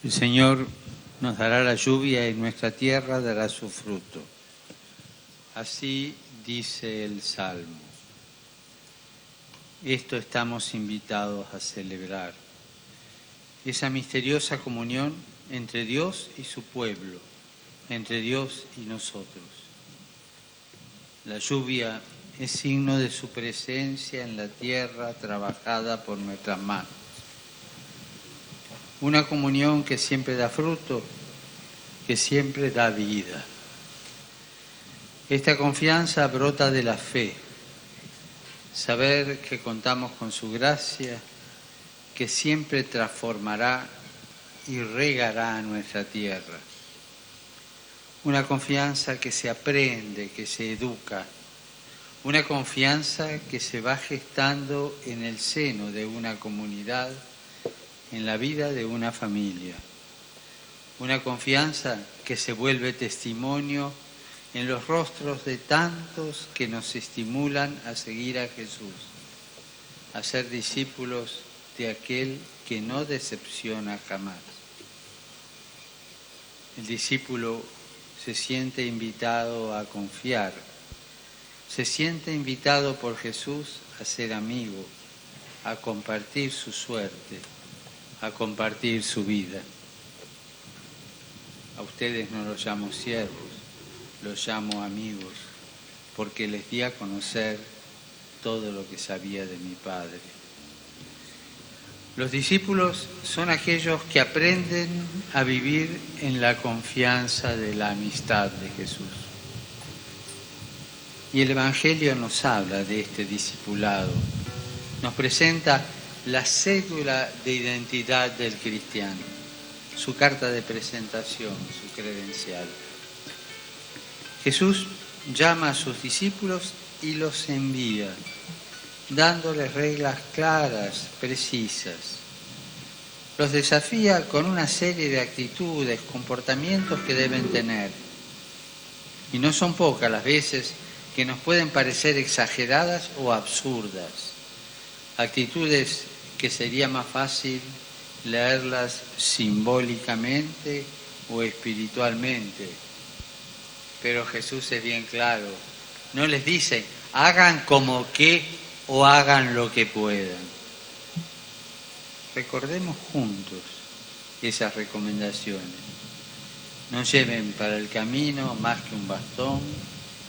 El Señor nos dará la lluvia y nuestra tierra dará su fruto. Así dice el Salmo. Esto estamos invitados a celebrar. Esa misteriosa comunión entre Dios y su pueblo, entre Dios y nosotros. La lluvia es signo de su presencia en la tierra trabajada por nuestras manos. Una comunión que siempre da fruto, que siempre da vida. Esta confianza brota de la fe, saber que contamos con su gracia, que siempre transformará y regará nuestra tierra. Una confianza que se aprende, que se educa. Una confianza que se va gestando en el seno de una comunidad, en la vida de una familia. Una confianza que se vuelve testimonio en los rostros de tantos que nos estimulan a seguir a Jesús, a ser discípulos de aquel que no decepciona jamás. El discípulo se siente invitado a confiar, se siente invitado por Jesús a ser amigo, a compartir su suerte, a compartir su vida. A ustedes no los llamo siervos, los llamo amigos, porque les di a conocer todo lo que sabía de mi Padre. Los discípulos son aquellos que aprenden a vivir en la confianza de la amistad de Jesús. Y el Evangelio nos habla de este discipulado, nos presenta la cédula de identidad del cristiano, su carta de presentación, su credencial. Jesús llama a sus discípulos y los envía, dándoles reglas claras, precisas. Los desafía con una serie de actitudes, comportamientos que deben tener. Y no son pocas las veces que nos pueden parecer exageradas o absurdas. Actitudes que sería más fácil leerlas simbólicamente o espiritualmente. Pero Jesús es bien claro. No les dice, hagan como que o hagan lo que puedan. Recordemos juntos esas recomendaciones. No lleven para el camino más que un bastón,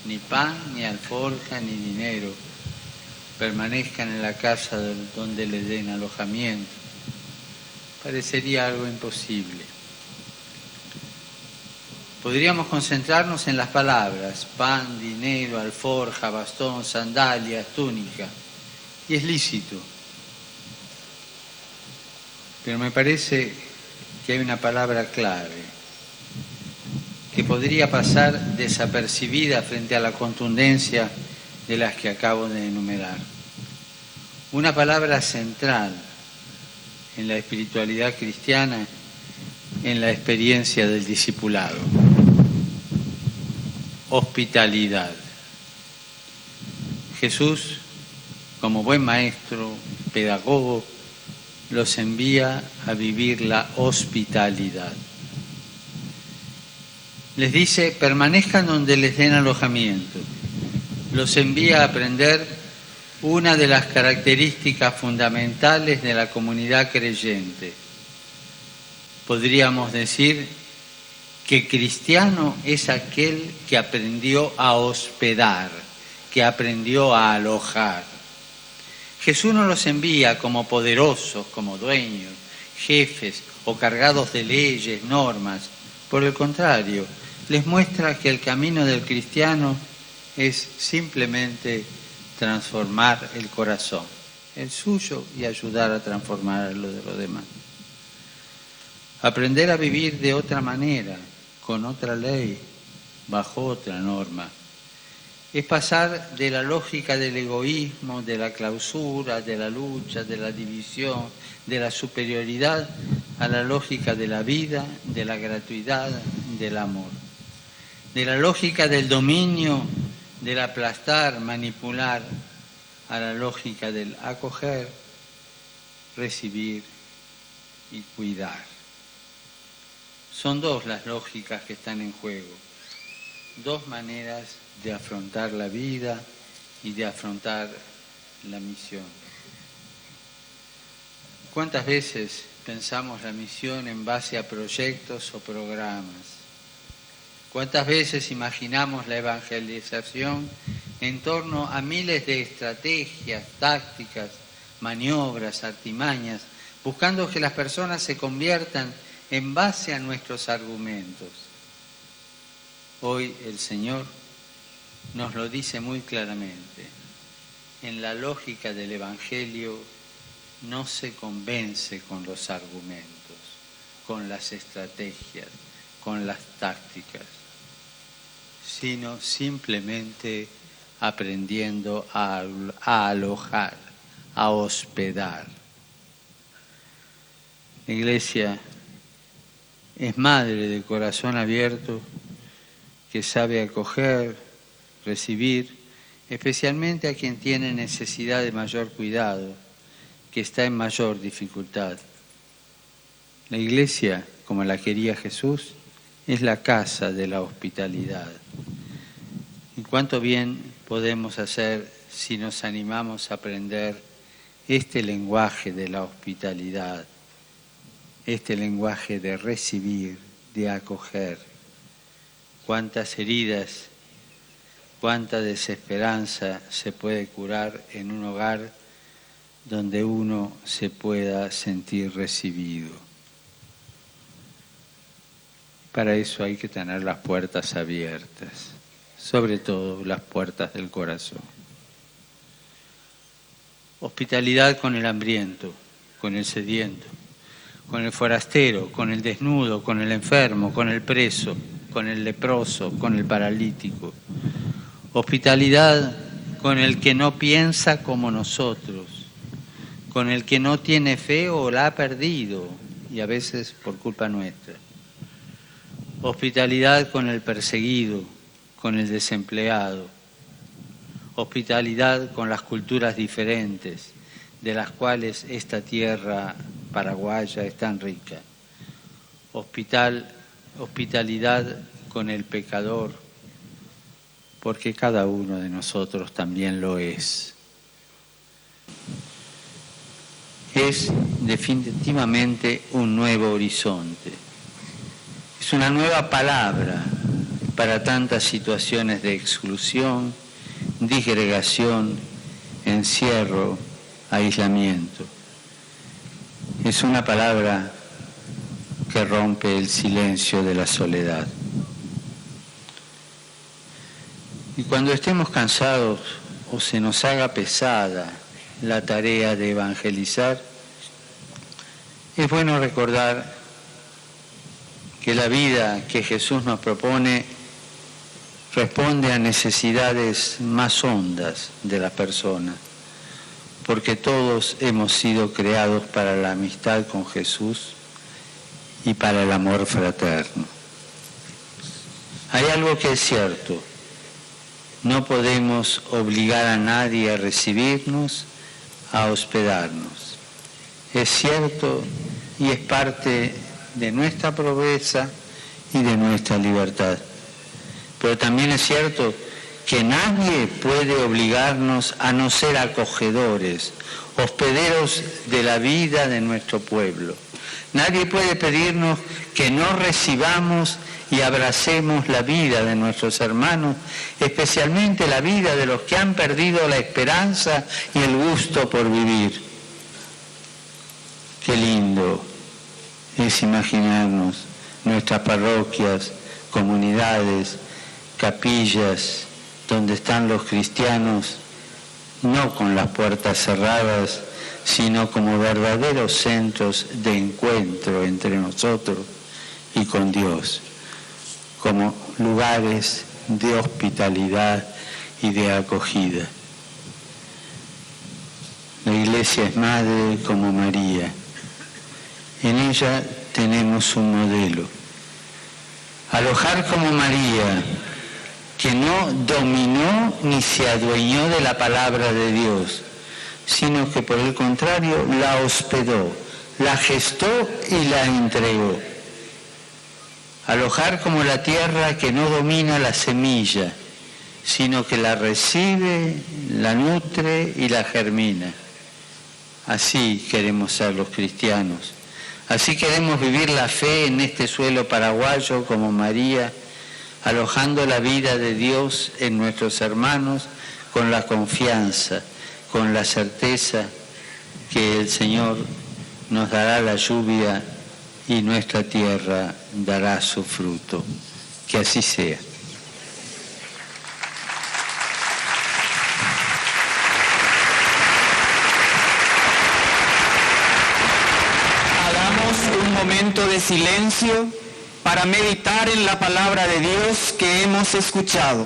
ni pan, ni alforja, ni dinero. Permanezcan en la casa donde les den alojamiento. Parecería algo imposible. Podríamos concentrarnos en las palabras, pan, dinero, alforja, bastón, sandalias, túnica. Y es lícito. Pero me parece que hay una palabra clave que podría pasar desapercibida frente a la contundencia de las que acabo de enumerar. Una palabra central en la espiritualidad cristiana, en la experiencia del discipulado. Hospitalidad. Jesús, como buen maestro, pedagogo, los envía a vivir la hospitalidad. Les dice, permanezcan donde les den alojamiento. Los envía a aprender una de las características fundamentales de la comunidad creyente. Podríamos decir que cristiano es aquel que aprendió a hospedar, que aprendió a alojar. Jesús no los envía como poderosos, como dueños, jefes o cargados de leyes, normas. Por el contrario, les muestra que el camino del cristiano es simplemente transformar el corazón, el suyo, y ayudar a transformar lo de los demás. Aprender a vivir de otra manera, con otra ley, bajo otra norma. Es pasar de la lógica del egoísmo, de la clausura, de la lucha, de la división, de la superioridad, a la lógica de la vida, de la gratuidad, del amor. De la lógica del dominio, del aplastar, manipular, a la lógica del acoger, recibir y cuidar. Son dos las lógicas que están en juego, dos maneras de afrontar la vida y de afrontar la misión. ¿Cuántas veces pensamos la misión en base a proyectos o programas? ¿Cuántas veces imaginamos la evangelización en torno a miles de estrategias, tácticas, maniobras, artimañas, buscando que las personas se conviertan en base a nuestros argumentos? Hoy el Señor nos lo dice muy claramente. En la lógica del Evangelio no se convence con los argumentos, con las estrategias, con las tácticas, sino simplemente aprendiendo a alojar, a hospedar. La Iglesia es madre de corazón abierto que sabe acoger, recibir, especialmente a quien tiene necesidad de mayor cuidado, que está en mayor dificultad. La Iglesia, como la quería Jesús, es la casa de la hospitalidad. Y cuánto bien podemos hacer si nos animamos a aprender este lenguaje de la hospitalidad, este lenguaje de recibir, de acoger. Cuántas heridas, cuánta desesperanza se puede curar en un hogar donde uno se pueda sentir recibido. Para eso hay que tener las puertas abiertas, sobre todo las puertas del corazón. Hospitalidad con el hambriento, con el sediento, con el forastero, con el desnudo, con el enfermo, con el preso, con el leproso, con el paralítico. Hospitalidad con el que no piensa como nosotros, con el que no tiene fe o la ha perdido, y a veces por culpa nuestra. Hospitalidad con el perseguido, con el desempleado. Hospitalidad con las culturas diferentes, de las cuales esta tierra paraguaya es tan rica. Hospitalidad con el pecador, porque cada uno de nosotros también lo es. Es definitivamente un nuevo horizonte. Es una nueva palabra para tantas situaciones de exclusión, disgregación, encierro, aislamiento. Es una palabra que rompe el silencio de la soledad. Y cuando estemos cansados o se nos haga pesada la tarea de evangelizar, es bueno recordar que la vida que Jesús nos propone responde a necesidades más hondas de la persona, porque todos hemos sido creados para la amistad con Jesús y para el amor fraterno. Hay algo que es cierto: no podemos obligar a nadie a recibirnos, a hospedarnos. Es cierto y es parte de nuestra pobreza y de nuestra libertad. Pero también es cierto que nadie puede obligarnos a no ser acogedores, hospederos de la vida de nuestro pueblo. Nadie puede pedirnos que no recibamos y abracemos la vida de nuestros hermanos, especialmente la vida de los que han perdido la esperanza y el gusto por vivir. Qué lindo es imaginarnos nuestras parroquias, comunidades, capillas, donde están los cristianos, no con las puertas cerradas, sino como verdaderos centros de encuentro entre nosotros y con Dios, como lugares de hospitalidad y de acogida. La Iglesia es madre como María. En ella tenemos un modelo. Alojar como María, que no dominó ni se adueñó de la palabra de Dios, sino que por el contrario la hospedó, la gestó y la entregó. alojar como la tierra que no domina la semilla, sino que la recibe, la nutre y la germina. Así queremos ser los cristianos. Así queremos vivir la fe en este suelo paraguayo como María, alojando la vida de Dios en nuestros hermanos con la confianza, con la certeza que el Señor nos dará la lluvia y nuestra tierra dará su fruto. Que así sea. Un momento de silencio para meditar en la palabra de Dios que hemos escuchado.